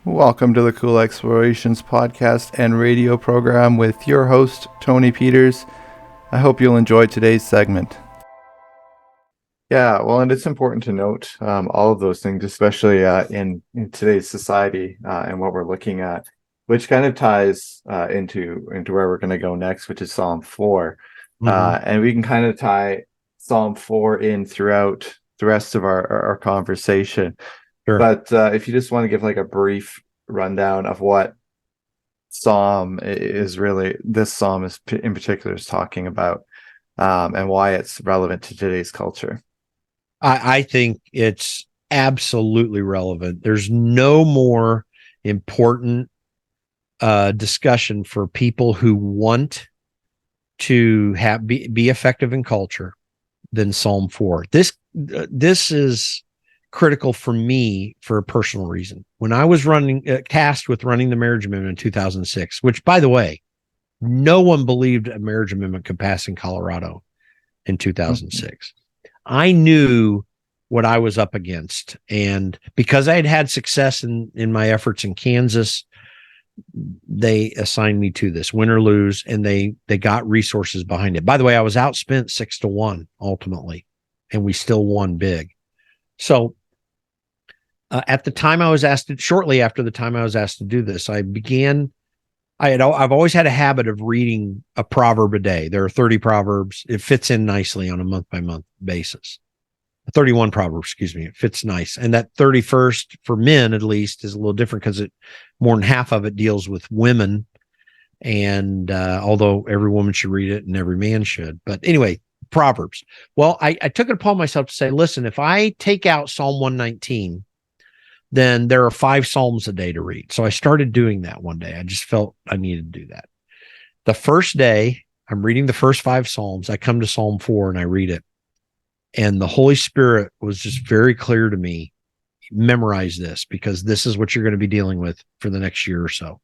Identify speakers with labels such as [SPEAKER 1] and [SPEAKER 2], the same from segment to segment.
[SPEAKER 1] Welcome to the Cool Explorations podcast and radio program with your host, Tony Peters. I hope you'll enjoy today's segment. Yeah, well, and it's important to note all of those things, especially in today's society and what we're looking at, which kind of ties into where we're going to go next, which is Psalm 4. And we can kind of tie Psalm 4 in throughout the rest of our conversation.
[SPEAKER 2] Sure.
[SPEAKER 1] But if you just want to give like a brief rundown of what Psalm is really, this Psalm is in particular is talking about and why it's relevant to today's culture.
[SPEAKER 2] I think it's absolutely relevant. There's no more important discussion for people who want to be effective in culture than Psalm 4. This is critical for me for a personal reason. When I was tasked with running the marriage amendment in 2006, which, by the way, no one believed a marriage amendment could pass in Colorado in 2006. I knew what I was up against. And because I had had success in my efforts in Kansas, they assigned me to this, win or lose, and they got resources behind it. By the way, I was outspent 6-1 ultimately, and we still won big. So at the time I was asked, shortly after the time I was asked to do this, I've always had a habit of reading a proverb a day. There are 30 proverbs. It fits in nicely on a month-by-month basis. 31 proverbs, excuse me. It fits nice. And that 31st, for men at least, is a little different because more than half of it deals with women. And although every woman should read it and every man should. But anyway, Proverbs. Well, I took it upon myself to say, listen, if I take out Psalm 119, then there are 5 Psalms a day to read. So I started doing that one day. I just felt I needed to do that. The first day, I'm reading the first 5 Psalms. I come to Psalm 4 and I read it. And the Holy Spirit was just very clear to me. Memorize this because this is what you're going to be dealing with for the next year or so.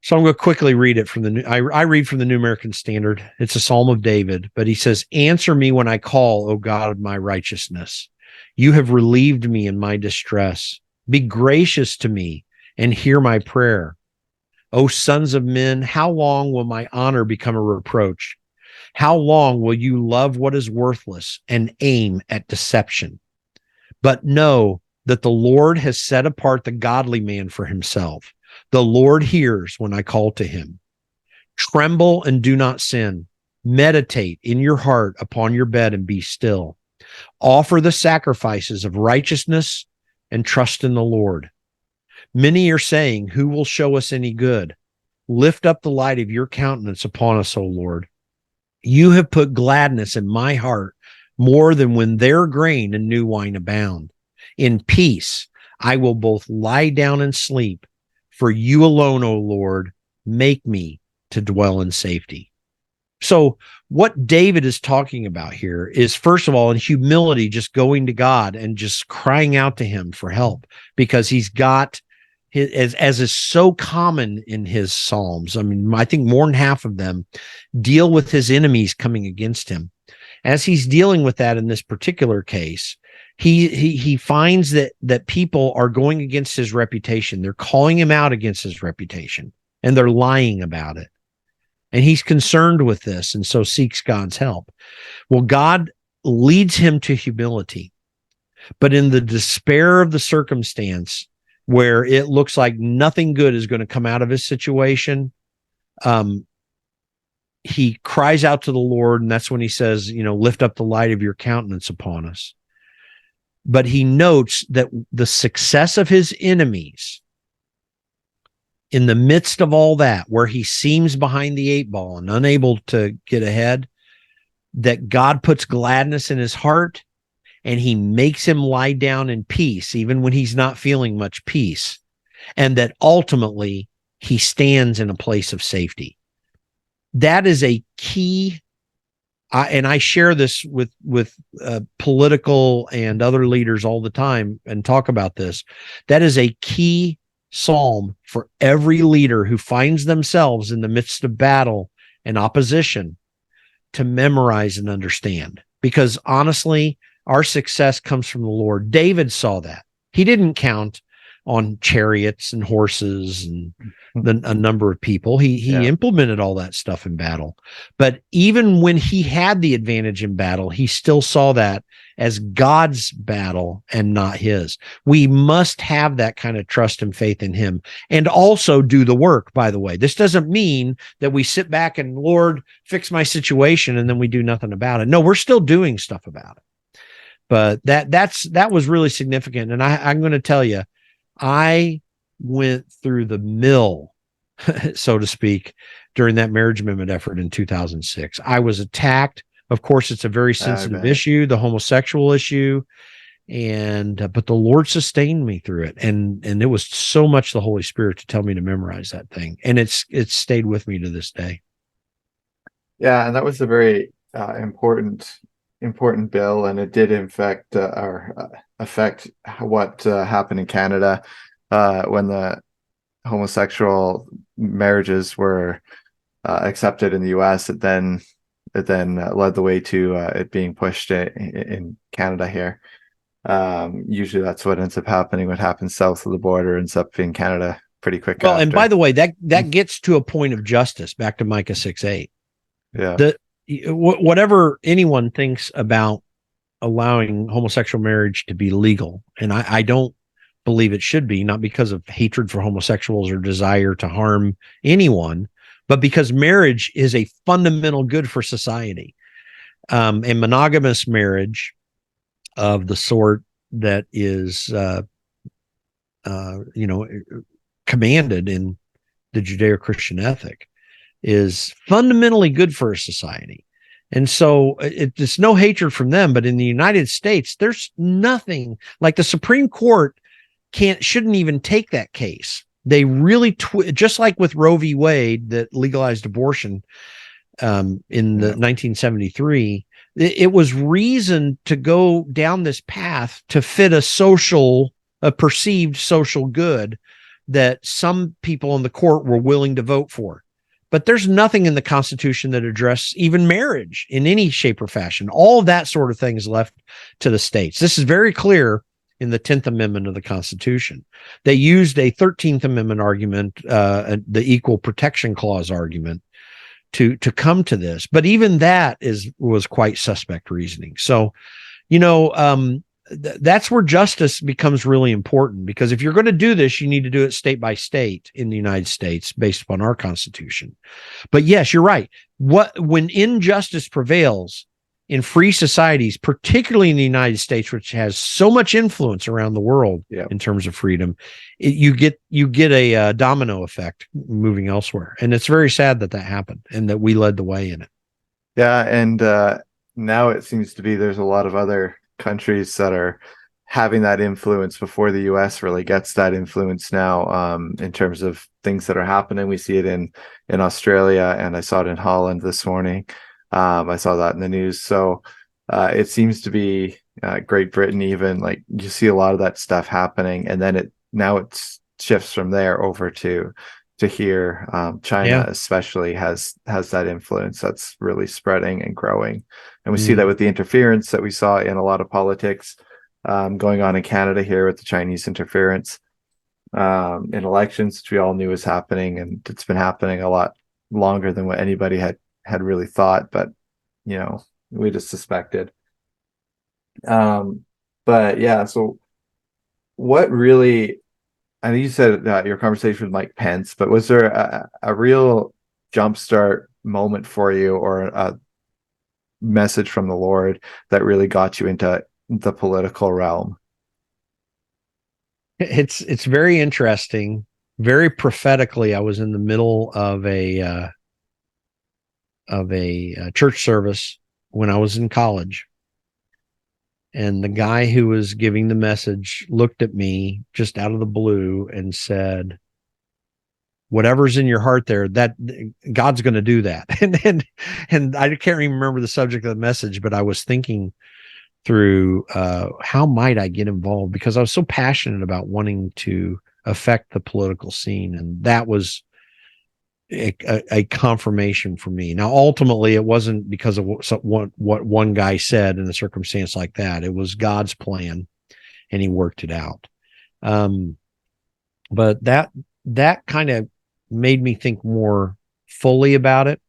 [SPEAKER 2] So I'm going to quickly read it from I read from the New American Standard. It's a Psalm of David, but he says, "Answer me when I call, O God of my righteousness. You have relieved me in my distress. Be gracious to me and hear my prayer. O sons of men, how long will my honor become a reproach? How long will you love what is worthless and aim at deception? But know that the Lord has set apart the godly man for himself. The Lord hears when I call to him. Tremble and do not sin. Meditate in your heart upon your bed and be still. Offer the sacrifices of righteousness and trust in the Lord. Many are saying, who will show us any good? Lift up the light of your countenance upon us, O Lord. You have put gladness in my heart more than when their grain and new wine abound. In peace, I will both lie down and sleep. For you alone, O Lord, make me to dwell in safety." So what David is talking about here is, first of all, in humility, just going to God and just crying out to him for help, because he's got, as is so common in his Psalms. I mean, I think more than half of them deal with his enemies coming against him. As he's dealing with that in this particular case, he finds that people are going against his reputation. They're calling him out against his reputation, and they're lying about it. And he's concerned with this, and so seeks God's help. Well, God leads him to humility, but in the despair of the circumstance, where it looks like nothing good is going to come out of his situation, he cries out to the Lord, and that's when he says, lift up the light of your countenance upon us. But he notes that the success of his enemies, in the midst of all that, where he seems behind the 8 ball and unable to get ahead, that God puts gladness in his heart, and he makes him lie down in peace, even when he's not feeling much peace, and that ultimately he stands in a place of safety. That is a key, and I share this with political and other leaders all the time and talk about this. That is a key psalm for every leader who finds themselves in the midst of battle and opposition to memorize and understand. Because honestly, our success comes from the Lord. David saw that. He didn't count on chariots and horses and a number of people. He implemented all that stuff in battle. But even when he had the advantage in battle, he still saw that as God's battle and not his. We must have that kind of trust and faith in him, and also do the work, by the way. This doesn't mean that we sit back and, Lord, fix my situation, and then we do nothing about it. No, we're still doing stuff about it. But that was really significant. And I'm going to tell you, I went through the mill, so to speak, during that marriage amendment effort in 2006. I was attacked. Of course, it's a very sensitive issue, the homosexual issue, and but the Lord sustained me through it, and it was so much the Holy Spirit to tell me to memorize that thing, and it's stayed with me to this day.
[SPEAKER 1] Yeah, and that was a very important bill, and it did affect what happened in Canada when the homosexual marriages were accepted in the U.S. It then led the way to it being pushed in Canada here. Usually that's what ends up happening. What happens south of the border ends up in Canada pretty quick.
[SPEAKER 2] Well, after. And by the way, that gets to a point of justice, back to Micah 6:8.
[SPEAKER 1] Yeah.
[SPEAKER 2] Whatever anyone thinks about allowing homosexual marriage to be legal, and I don't believe it should be, not because of hatred for homosexuals or desire to harm anyone, but because marriage is a fundamental good for society. And monogamous marriage of the sort that is, commanded in the Judeo-Christian ethic is fundamentally good for a society. And so it's no hatred from them, but in the United States, there's nothing like the Supreme Court shouldn't even take that case. They really, just like with Roe v. Wade that legalized abortion in the 1973, it was reason to go down this path to fit a perceived social good that some people in the court were willing to vote for. But there's nothing in the Constitution that addresses even marriage in any shape or fashion. All of that sort of thing is left to the states. This is very clear in the 10th Amendment of the Constitution. They used a 13th Amendment argument, the Equal Protection Clause argument, to come to this. But even that was quite suspect reasoning. So, that's where justice becomes really important, because if you're going to do this, you need to do it state by state in the United States based upon our Constitution. But yes, you're right. When injustice prevails in free societies, particularly in the United States, which has so much influence around the world in terms of freedom, you get a domino effect moving elsewhere. And it's very sad that happened and that we led the way in it.
[SPEAKER 1] Yeah. And now it seems to be there's a lot of other countries that are having that influence before the US really gets that influence now, in terms of things that are happening. We see it in Australia, and I saw it in Holland this morning. I saw that in the news. So it seems to be Great Britain, even, like, you see a lot of that stuff happening, and then it shifts from there over to here. China especially has that influence that's really spreading and growing, and we see that with the interference that we saw in a lot of politics going on in Canada here with the Chinese interference in elections, which we all knew was happening, and it's been happening a lot longer than what anybody had really thought, but we just suspected. But yeah, so what really, I know you said that your conversation with Mike Pence, but was there a real jumpstart moment for you, or a message from the Lord that really got you into the political realm?
[SPEAKER 2] It's very interesting. Very prophetically, I was in the middle of a church service when I was in college. And the guy who was giving the message looked at me just out of the blue and said, "Whatever's in your heart there, that God's going to do that." And I can't even remember the subject of the message, but I was thinking through how might I get involved, because I was so passionate about wanting to affect the political scene. And that was a confirmation for me. Now, ultimately, it wasn't because of what one guy said in a circumstance like that. It was God's plan, and he worked it out. But that kind of made me think more fully about it.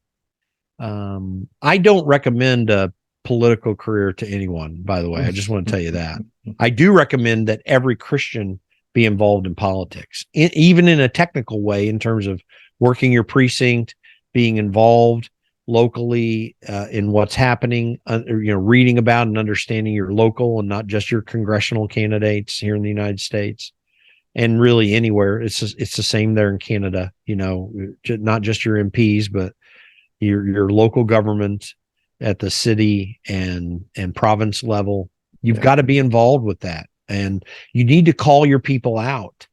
[SPEAKER 2] I don't recommend a political career to anyone, by the way. I just want to tell you that. I do recommend that every Christian be involved in politics, even in a technical way, in terms of working your precinct, being involved locally in what's happening, reading about and understanding your local and not just your congressional candidates here in the United States. And really anywhere, it's the same there in Canada. Not just your MPs, but your local government at the city and province level. You've got to be involved with that, and you need to call your people out.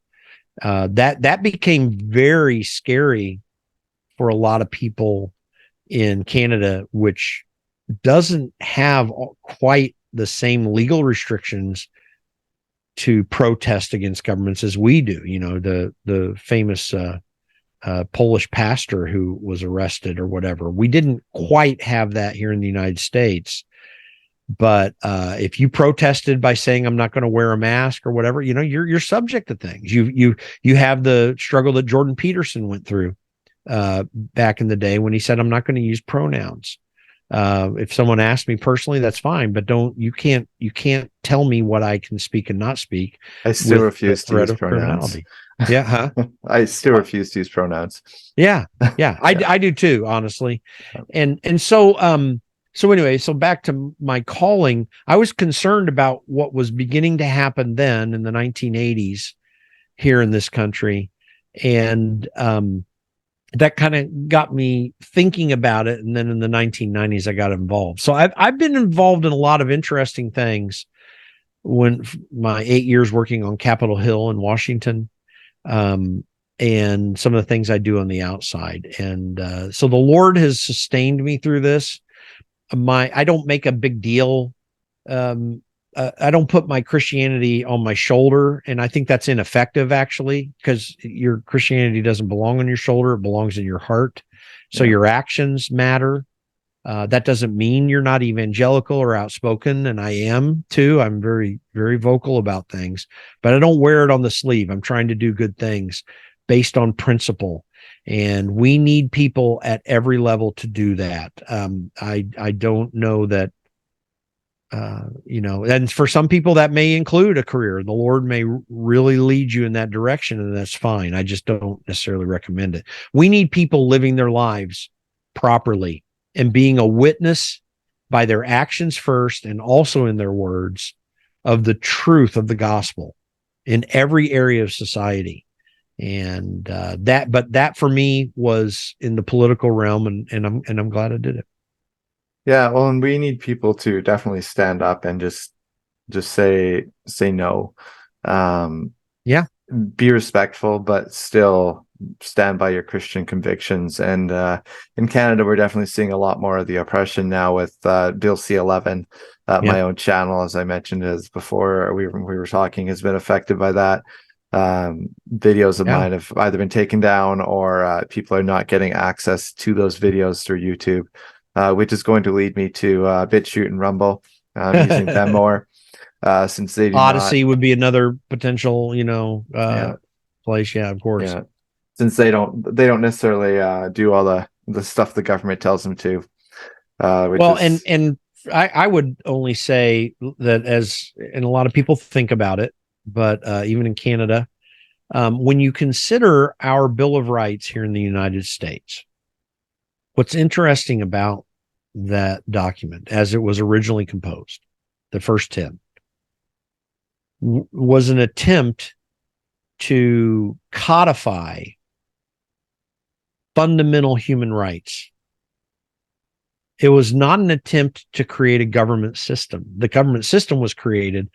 [SPEAKER 2] That became very scary for a lot of people in Canada, which doesn't have quite the same legal restrictions to protest against governments as we do. The famous Polish pastor who was arrested or whatever. We didn't quite have that here in the United States. But if you protested by saying I'm not going to wear a mask or whatever, you're subject to things. You have the struggle that Jordan Peterson went through back in the day when he said I'm not going to use pronouns. If someone asked me personally, that's fine, but you can't tell me what I can speak and not speak.
[SPEAKER 1] I still refuse to use pronouns.
[SPEAKER 2] Yeah, huh?
[SPEAKER 1] I still refuse to use pronouns.
[SPEAKER 2] Yeah. I do too, honestly. And so anyway, so back to my calling, I was concerned about what was beginning to happen then in the 1980s here in this country. And that kind of got me thinking about it. And then in the 1990s, I got involved. So I've been involved in a lot of interesting things when my 8 years working on Capitol Hill in Washington, and some of the things I do on the outside. And so the Lord has sustained me through this. I don't make a big deal. I don't put my Christianity on my shoulder, and I think that's ineffective, actually, because your Christianity doesn't belong on your shoulder. It belongs in your heart. So your actions matter. That doesn't mean you're not evangelical or outspoken, and I am too. I'm very, very vocal about things, but I don't wear it on the sleeve. I'm trying to do good things based on principle, and we need people at every level to do that. I don't know that, and for some people that may include a career. The Lord may really lead you in that direction, and that's fine. I just don't necessarily recommend it. We need people living their lives properly and being a witness by their actions first and also in their words of the truth of the gospel in every area of society. And that for me was in the political realm, and I'm glad I did it.
[SPEAKER 1] Yeah, well, and we need people to definitely stand up and just say no. Be respectful, but still stand by your Christian convictions. And in Canada, we're definitely seeing a lot more of the oppression now with Bill C-11. My own channel, as I mentioned as before we were talking, has been affected by that. Videos of mine have either been taken down or people are not getting access to those videos through YouTube, which is going to lead me to BitChute and Rumble, using them more. Since they do
[SPEAKER 2] Odyssey would be another potential, place. Yeah, of course.
[SPEAKER 1] Yeah. Since they don't necessarily do all the stuff the government tells them to. And I would only say that and a lot of people think about it, but even in Canada, when you consider our Bill of Rights here in the United States, what's interesting about that document as it was originally composed, the first 10, was an attempt to codify fundamental human rights. It was not an attempt to create a government system. The government system was created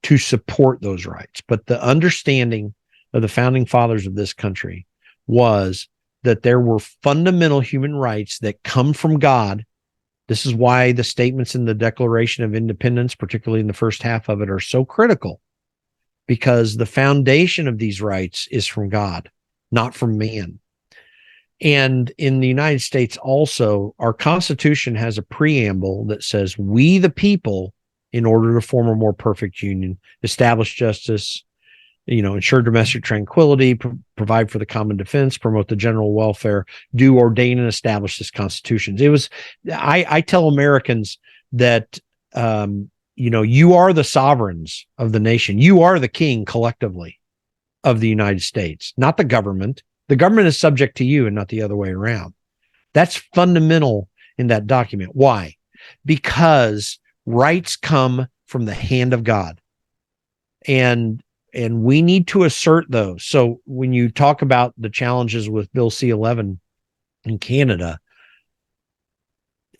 [SPEAKER 1] to support those rights. But the understanding of the founding fathers of this country was that there were fundamental human rights that come from God. This is why the statements in the Declaration of Independence, particularly in the first half of it, are so critical, because the foundation of these rights is from God, not from man. And in the United States also, our Constitution has a preamble that says, we the people, in order to form a more perfect union, establish justice
[SPEAKER 2] ensure domestic tranquility, provide for the common defense, promote the general welfare, do ordain and establish this Constitution. I tell Americans that, you are the sovereigns of the nation. You are the king collectively of the United States, not the government. The government is subject to you and not the other way around. That's fundamental in that document. Why? Because rights come from the hand of God. And we need to assert those. So when you talk about the challenges with Bill C-11 in Canada,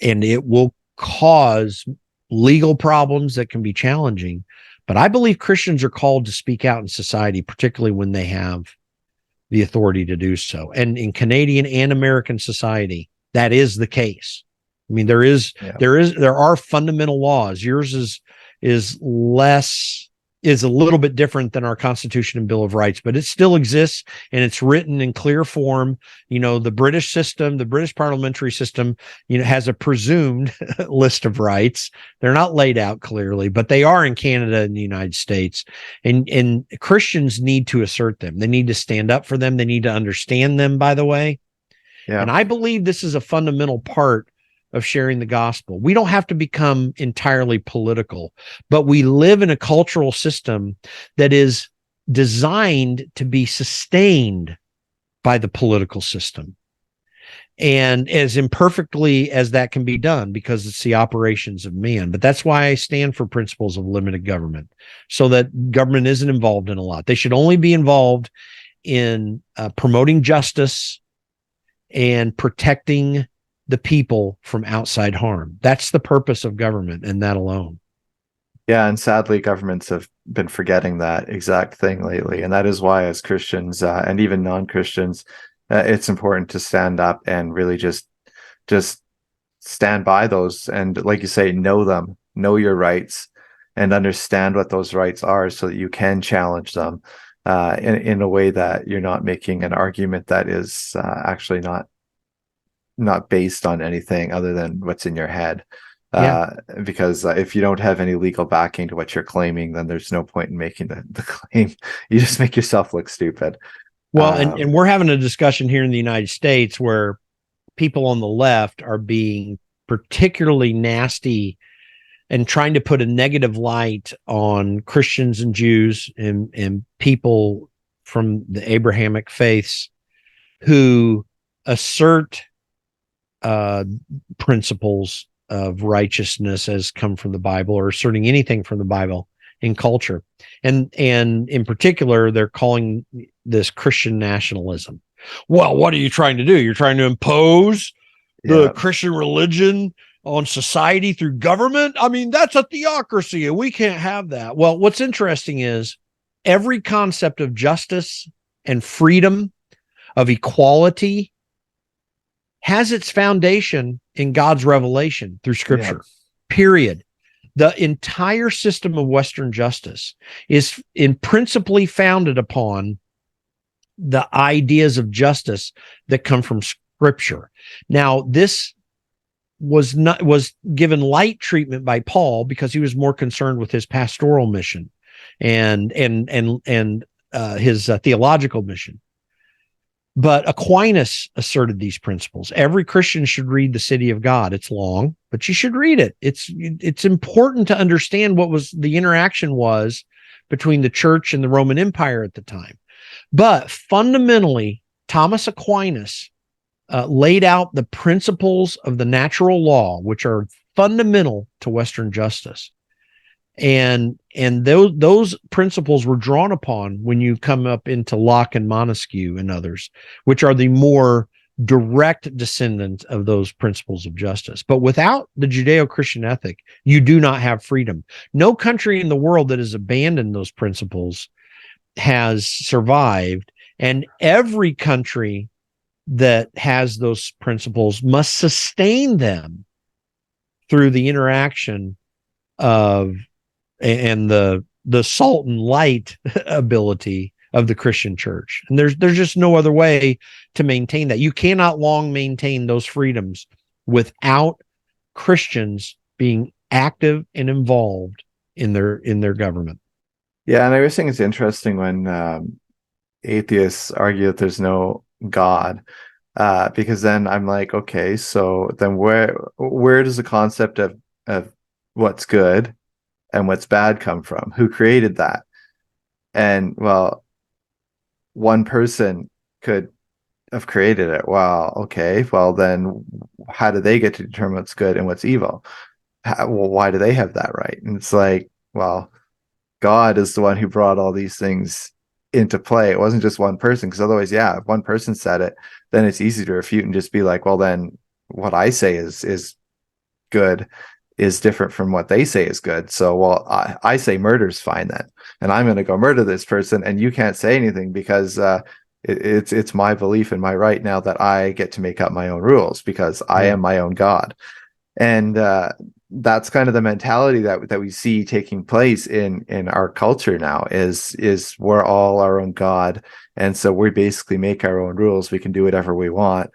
[SPEAKER 2] and it will cause legal problems that can be challenging, but I believe Christians are called to speak out in society, particularly when they have the authority to do so. And in Canadian and American society, that is the case. I mean, there are fundamental laws. Yours is a little bit different than our Constitution and Bill of Rights, but it still exists, and it's written in clear form. The British system, the British parliamentary system, has a presumed list of rights. They're not laid out clearly, but they are in Canada and the United States. And Christians need to assert them. They need to stand up for them. They need to understand them, by the way. Yeah. And I believe this is a fundamental part of sharing the gospel. We don't have to become entirely political, but we live in a cultural system that is designed to be sustained by the political system. And as imperfectly as that can be done, because it's the operations of man. But that's why I stand for principles of limited government, so that government isn't involved in a lot. They should only be involved in promoting justice and protecting the people from outside harm. That's the purpose of government, and that alone.
[SPEAKER 1] Yeah, and sadly, governments have been forgetting that exact thing lately. And that is why, as Christians and even non-Christians, it's important to stand up and really just stand by those. And like you say, know them, know your rights, and understand what those rights are, so that you can challenge them in a way that you're not making an argument that is actually not based on anything other than what's in your head. Because if you don't have any legal backing to what you're claiming, then there's no point in making the claim. You just make yourself look stupid.
[SPEAKER 2] Well, and we're having a discussion here in the United States where people on the left are being particularly nasty and trying to put a negative light on Christians and Jews and people from the Abrahamic faiths who assert principles of righteousness as come from the Bible, or asserting anything from the Bible in culture. And in particular, they're calling this Christian nationalism. Well, what are you trying to do? You're trying to impose the Christian religion on society through government? I mean, that's a theocracy, and we can't have that. Well, what's interesting is every concept of justice and freedom, of equality, has its foundation in God's revelation through Scripture, period. The entire system of Western justice is principally founded upon the ideas of justice that come from Scripture. Now, this was given light treatment by Paul because he was more concerned with his pastoral mission and his theological mission. But Aquinas asserted these principles. Every Christian should read The City of God. It's long, but you should read it. It's important to understand what was the interaction was between the church and the Roman Empire at the time. But fundamentally, Thomas Aquinas laid out the principles of the natural law, which are fundamental to Western justice. And those principles were drawn upon when you come up into Locke and Montesquieu and others, which are the more direct descendants of those principles of justice. But without the Judeo-Christian ethic, you do not have freedom. No country in the world that has abandoned those principles has survived, and every country that has those principles must sustain them through the interaction of and the salt and light ability of the Christian church. And there's just no other way to maintain that. You cannot long maintain those freedoms without Christians being active and involved in their government.
[SPEAKER 1] Yeah, and I was think it's interesting when atheists argue that there's no God, because then I'm like, okay, so then where does the concept of what's good and what's bad come from? Who created that? And well, one person could have created it. Well, okay, well then how do they get to determine what's good and what's evil? Well, why do they have that right? And it's like, well, God is the one who brought all these things into play. It wasn't just one person, because otherwise, yeah, if one person said it, then it's easy to refute and just be like, well, then what I say is good is different from what they say is good. So, well, I say murder's fine then, and I'm going to go murder this person, and you can't say anything because it's my belief and my right now that I get to make up my own rules because I
[SPEAKER 2] Yeah.
[SPEAKER 1] am my own God. And that's kind of the mentality that we see taking place in our culture now is we're all our own God, and so we basically make our own rules. We can do whatever we want,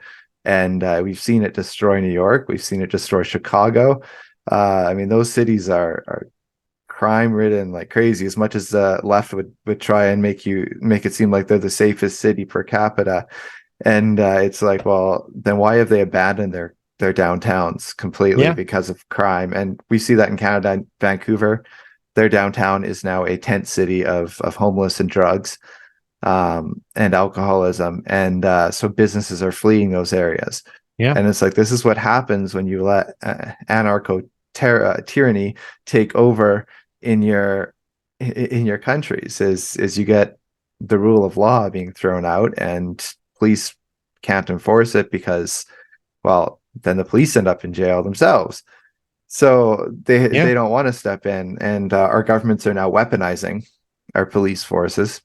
[SPEAKER 1] and we've seen it destroy New York. We've seen it destroy Chicago. I mean, those cities are crime ridden like crazy. As much as the left would try and make it seem like they're the safest city per capita, and it's like, well, then why have they abandoned their downtowns completely
[SPEAKER 2] Yeah.
[SPEAKER 1] because of crime? And we see that in Canada and Vancouver. Their downtown is now a tent city of homeless and drugs, and alcoholism. And so businesses are fleeing those areas.
[SPEAKER 2] Yeah.
[SPEAKER 1] And it's like, this is what happens when you let tyranny take over in your countries is you get the rule of law being thrown out, and police can't enforce it because, well, then the police end up in jail themselves. So
[SPEAKER 2] Yeah.
[SPEAKER 1] they don't want to step in, and our governments are now weaponizing our police forces.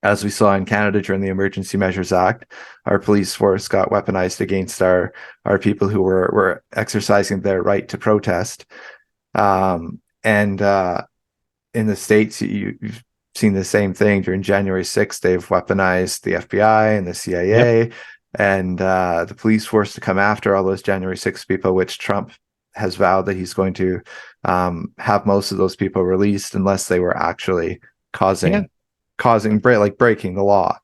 [SPEAKER 1] As we saw in Canada during the Emergency Measures Act, our police force got weaponized against our people who were exercising their right to protest. And in the States, you've seen the same thing during January 6th. They've weaponized the FBI and the
[SPEAKER 2] Yep.
[SPEAKER 1] CIA and the police force to come after all those January 6th people, which Trump has vowed that he's going to have most of those people released unless they were actually
[SPEAKER 2] Yeah.
[SPEAKER 1] breaking the law.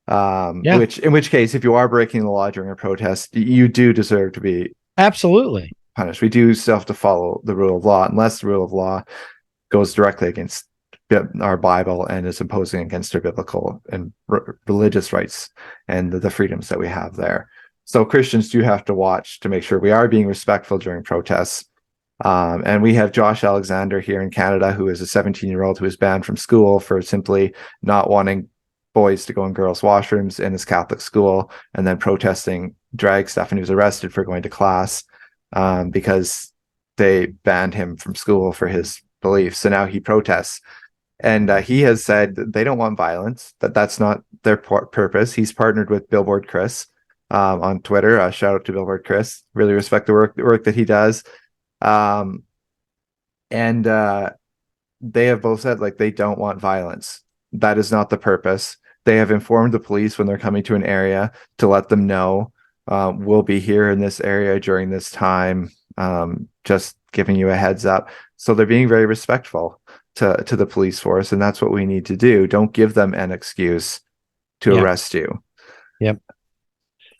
[SPEAKER 2] Yeah.
[SPEAKER 1] Which in which case, if you are breaking the law during a protest, you do deserve to be
[SPEAKER 2] Absolutely.
[SPEAKER 1] punished. We do still have to follow the rule of law, unless the rule of law goes directly against our Bible and is imposing against our biblical and religious rights and the freedoms that we have there. So Christians do have to watch to make sure we are being respectful during protests. And we have Josh Alexander here in Canada, who is a 17-year-old who is banned from school for simply not wanting boys to go in girls' washrooms in his Catholic school, and then protesting drag stuff. And he was arrested for going to class because they banned him from school for his beliefs. So now he protests, and he has said that they don't want violence. That's not their purpose. He's partnered with Billboard Chris on Twitter. Shout out to Billboard Chris. Really respect the work that he does. Um, and they have both said like they don't want violence. That is not the purpose. They have informed the police when they're coming to an area to let them know we'll be here in this area during this time. Just giving you a heads up. So they're being very respectful to the police force, and that's what we need to do. Don't give them an excuse to
[SPEAKER 2] Yeah.
[SPEAKER 1] arrest you.
[SPEAKER 2] Yep.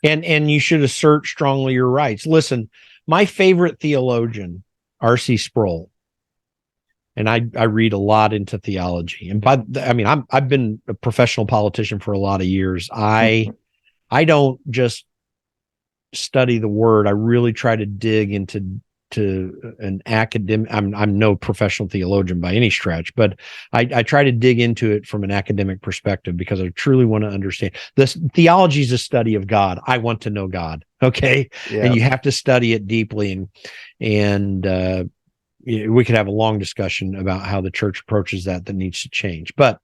[SPEAKER 2] And you should assert strongly your rights. Listen, my favorite theologian, R.C. Sproul, and I read a lot into theology. And I've been a professional politician for a lot of years. I don't just study the word. I really try to dig into an academic. I'm no professional theologian by any stretch, but I try to dig into it from an academic perspective because I truly want to understand. This theology is a study of God. I want to know God. Okay. And
[SPEAKER 1] Yeah.
[SPEAKER 2] you have to study it deeply, and we could have a long discussion about how the church approaches that needs to change. But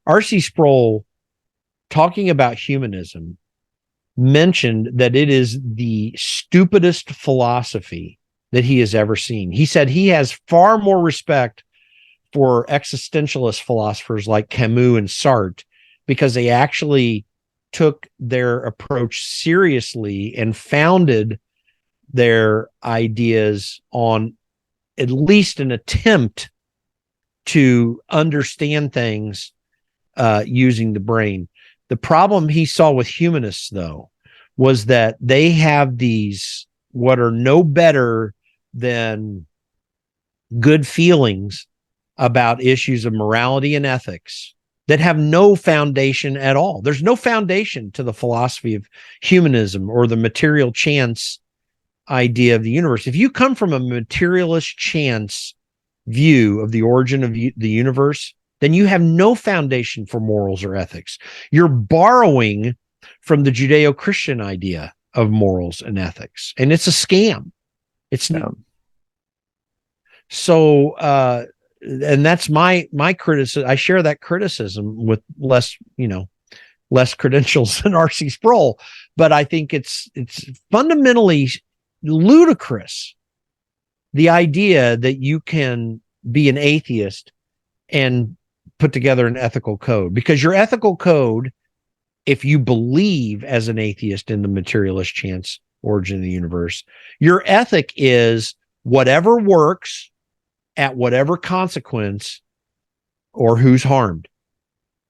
[SPEAKER 2] R.C. Sproul, talking about humanism, mentioned that it is the stupidest philosophy that he has ever seen. He said he has far more respect for existentialist philosophers like Camus and Sartre because they actually took their approach seriously and founded their ideas on at least an attempt to understand things using the brain. The problem he saw with humanists, though, was that they have these what are no better than good feelings about issues of morality and ethics that have no foundation at all. There's no foundation to the philosophy of humanism or the material chance idea of the universe. If you come from a materialist chance view of the origin of the universe, then you have no foundation for morals or ethics. You're borrowing from the Judeo-Christian idea of morals and ethics, and it's a scam. It's so and that's my criticism. I share that criticism with less credentials than R.C. Sproul, but I think it's fundamentally ludicrous, the idea that you can be an atheist and put together an ethical code, because your ethical code, if you believe as an atheist in the materialist chance origin of the universe, your ethic is whatever works at whatever consequence or who's harmed.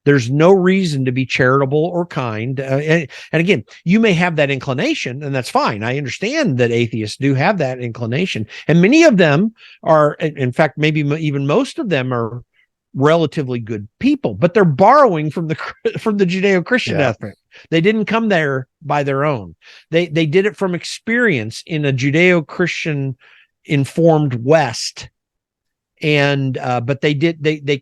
[SPEAKER 2] There's no reason to be charitable or kind. And again, you may have that inclination, and that's fine. I understand that atheists do have that inclination. And many of them are, in fact, maybe even most of them are relatively good people, but they're borrowing from the Judeo-Christian ethic. They didn't come there by their own. They did it from experience in a Judeo-Christian informed West. And but they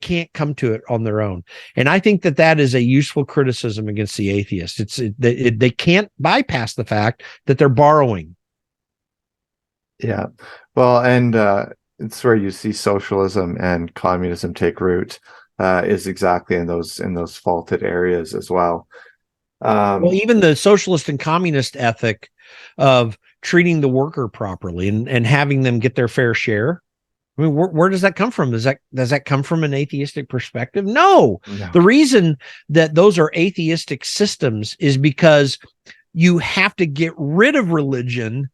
[SPEAKER 2] can't come to it on their own. And I think that is a useful criticism against the atheists. They can't bypass the fact that they're borrowing.
[SPEAKER 1] Yeah. Well, and it's where you see socialism and communism take root, is exactly in those faulted areas as well.
[SPEAKER 2] Well, even the socialist and communist ethic of treating the worker properly and having them get their fair share. I mean, where does that come from? Does that come from an atheistic perspective? No. The reason that those are atheistic systems is because you have to get rid of religion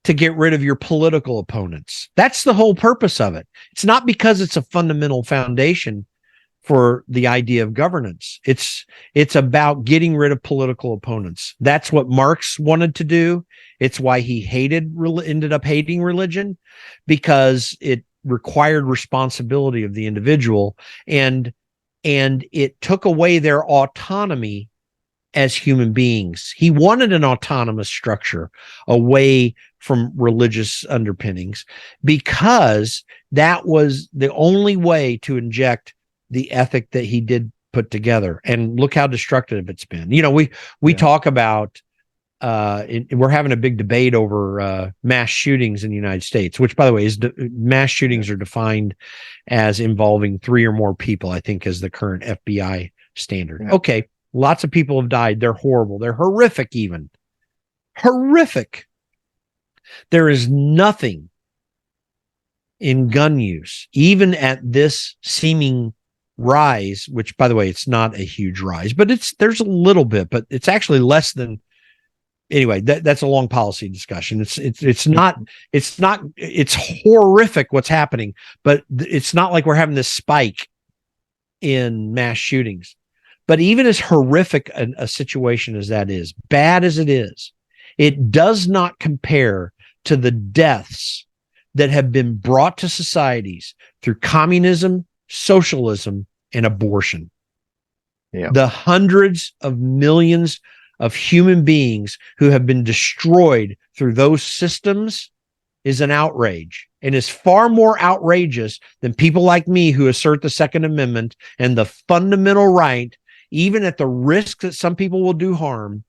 [SPEAKER 2] to get rid of your political opponents. That's the whole purpose of it. It's not because it's a fundamental foundation for the idea of governance. It's about getting rid of political opponents. That's what Marx wanted to do. It's why he ended up hating religion, because it required responsibility of the individual, and it took away their autonomy as human beings. He wanted an autonomous structure away from religious underpinnings, because that was the only way to inject the ethic that he did put together. And look how destructive it's been. We talk about we're having a big debate over mass shootings in the United States, which, by the way, mass shootings are defined as involving 3 or more people, I think, is the current FBI standard. Yeah. Okay, lots of people have died. They're horrible. They're horrific, even. Horrific. There is nothing in gun use, even at this seeming rise, which, by the way, it's not a huge rise, but there's a little bit, but it's actually less than. Anyway, that's a long policy discussion. It's horrific what's happening, but it's not like we're having this spike in mass shootings. But even as horrific a situation as that is, bad as it does not compare to the deaths that have been brought to societies through communism, socialism, and abortion. Yeah. The hundreds of millions of human beings who have been destroyed through those systems is an outrage, and is far more outrageous than people like me who assert the Second Amendment and the fundamental right, even at the risk that some people will do harm,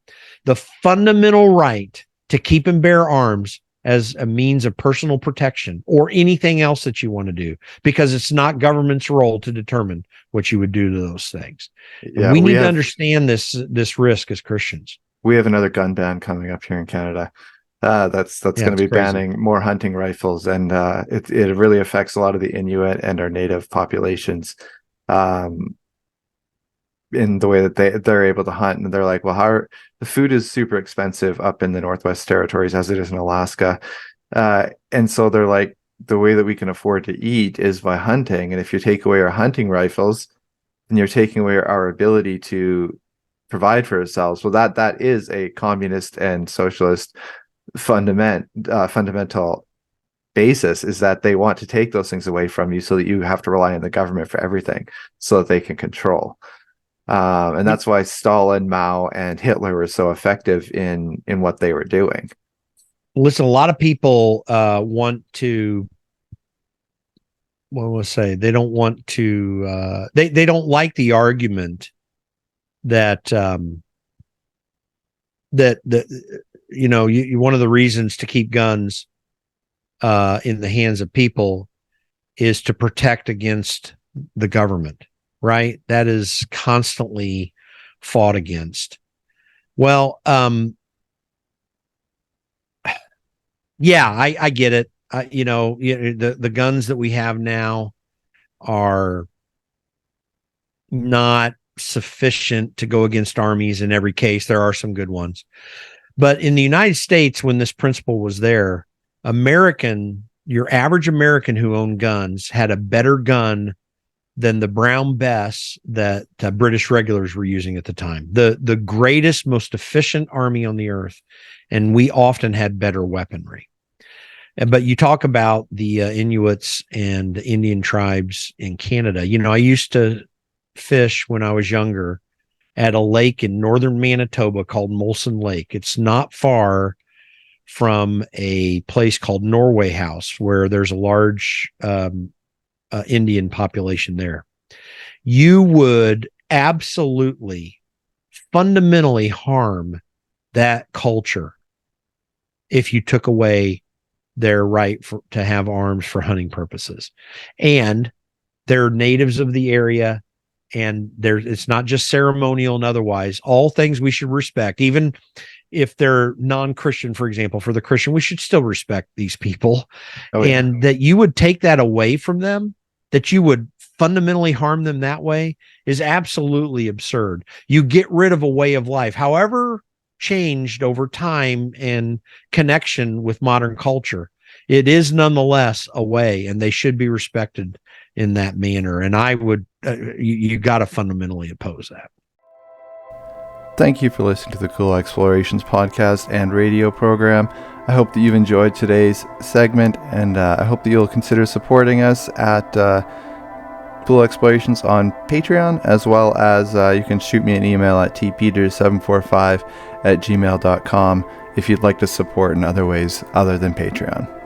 [SPEAKER 2] the fundamental right to keep and bear arms as a means of personal protection, or anything else that you want to do, because it's not government's role to determine what you would do to those things. Yeah, we need to understand this risk as Christians.
[SPEAKER 1] We have another gun ban coming up here in Canada. That's going to be crazy. Banning more hunting rifles, and it really affects a lot of the Inuit and our native populations in the way that they're able to hunt. And they're like, well, the food is super expensive up in the Northwest Territories as it is in Alaska. And so they're like, the way that we can afford to eat is by hunting. And if you take away our hunting rifles, then you're taking away our ability to provide for ourselves. Well, that is a communist and socialist fundamental basis, is that they want to take those things away from you so that you have to rely on the government for everything so that they can control. And that's why Stalin, Mao, and Hitler were so effective in what they were doing.
[SPEAKER 2] Listen, a lot of people want to, what will I say? They don't want to, they don't like the argument that, that one of the reasons to keep guns in the hands of people is to protect against the government, right? That is constantly fought against. Well, yeah, I get it. The guns that we have now are not sufficient to go against armies in every case. There are some good ones. But in the United States, when this principle was there, your average American who owned guns had a better gun than the Brown Bess that British regulars were using at the time. The greatest, most efficient army on the earth. And we often had better weaponry. But you talk about the Inuits and Indian tribes in Canada. I used to fish when I was younger at a lake in northern Manitoba called Molson Lake. It's not far from a place called Norway House, where there's a large Indian population there. You would absolutely fundamentally harm that culture if you took away their right to have arms for hunting purposes. And they're natives of the area, and it's not just ceremonial and otherwise. All things we should respect, even if they're non-Christian. For example, for the Christian, we should still respect these people. Oh, yeah. And that you would take that away from them, that you would fundamentally harm them that way, is absolutely absurd. You get rid of a way of life, however changed over time and connection with modern culture. It is nonetheless a way, and they should be respected in that manner. And I would, you got to fundamentally oppose that.
[SPEAKER 1] Thank you for listening to the Cool Explorations podcast and radio program. I hope that you've enjoyed today's segment, and I hope that you'll consider supporting us at Cool Explorations on Patreon, as well as you can shoot me an email at tpeters745@gmail.com if you'd like to support in other ways other than Patreon.